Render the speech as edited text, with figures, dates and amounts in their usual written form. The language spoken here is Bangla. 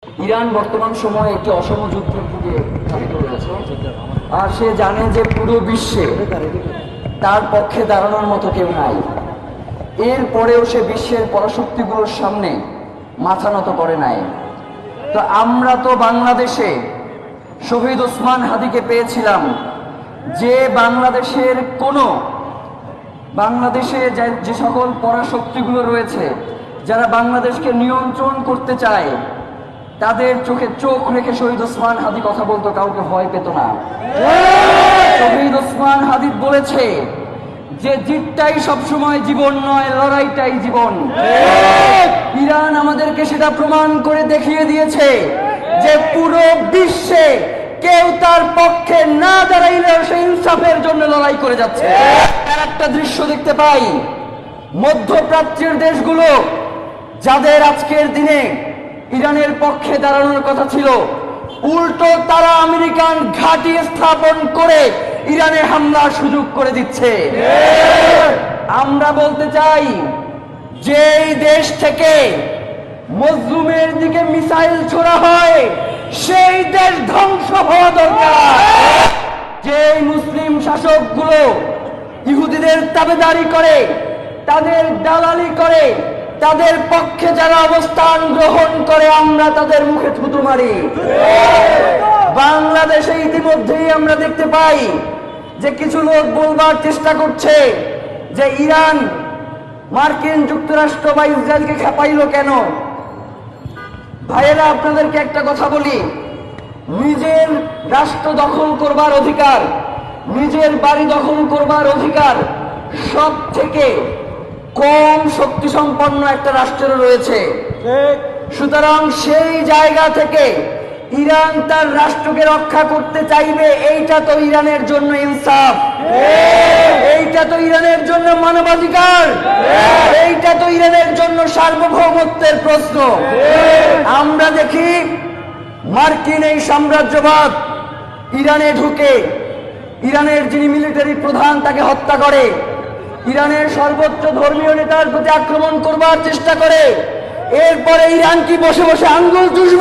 ইরান বর্তমান সময়ে একটি অসম যুদ্ধের দিকে ধাবিত রয়েছে, আর সে জানে যে পুরো বিশ্বে তার পক্ষে দাঁড়ানোর মতো কেউ নাই। এরপরেও সে বিশ্বের পরাশক্তিগুলোর সামনে মাথা নত করে নাই। তো আমরা তো বাংলাদেশে শহীদ ওসমান হাদিকে পেয়েছিলাম, যে বাংলাদেশে যে সকল পরাশক্তিগুলো রয়েছে, যারা বাংলাদেশকে নিয়ন্ত্রণ করতে চায়, তাদের চোখে চোখ রেখে শহীদ ওসমান হাদি কথা বলতো, কাউকে ভয় পেত না। শহীদ ওসমান হাদি বলেছে যে জিতটাই সবসময় জীবন নয়, লড়াইটাই জীবন। ইরান আমাদেরকে সেটা প্রমাণ করে দেখিয়ে দিয়েছে যে পুরো বিশ্বে কেউ তার পক্ষে না দাঁড়াইলেও সে ইনসাফের জন্য লড়াই করে যাচ্ছে। আর একটা দৃশ্য দেখতে পাই, মধ্যপ্রাচ্যের দেশগুলো যাদের আজকের দিনে ইরানের পক্ষে দাঁড়ানোর কথা ছিল, উল্টো তারা আমেরিকান ঘাঁটি স্থাপন করে ইরানে হামলার সুযোগ করে দিচ্ছে। আমরা বলতে চাই, যেই দেশ থেকে মজলুমের দিকে মিসাইল ছোড়া হয়, সেই দেশ ধ্বংস হওয়া দরকার। যে মুসলিম শাসকগুলো ইহুদিদের তাবেদারি করে, তাদের দালালি করে, তাদের পক্ষে যারা অবস্থান গ্রহণ করে, আমরা তাদের মুখে থুতু মারি। বাংলাদেশে ইতিমধ্যেই আমরা দেখতে পাই যে কিছু লোক বলবার চেষ্টা করছে যে ইরান মার্কিন যুক্তরাষ্ট্র বা ইসরায়েলকে খেপাইল কেন। ভাইয়েরা, আপনাদেরকে একটা কথা বলি, নিজের রাষ্ট্র দখল করবার অধিকার, নিজের বাড়ি দখল করবার অধিকার সব থেকে কম শক্তি সম্পন্ন একটা রাষ্ট্রের রয়েছে। সুতরাং সেই জায়গা থেকে ইরান তার রাষ্ট্রকে রক্ষা করতে চাইবে, এইটা তো ইরানের জন্য ইনসাফ, এইটা তো ইরানের জন্য মানবাধিকার, এইটা তো ইরানের জন্য সার্বভৌমত্বের প্রশ্ন। আমরা দেখি মার্কিন এই সাম্রাজ্যবাদ ইরানে ঢুকে ইরানের যিনি মিলিটারি প্রধান তাকে হত্যা করে, ইরানের সর্বোচ্চ ধর্মীয় নেতার প্রতি আক্রমণ করবার চেষ্টা করে। এরপরে ইরান কি বসে বসে আঙ্গুল চুষবে?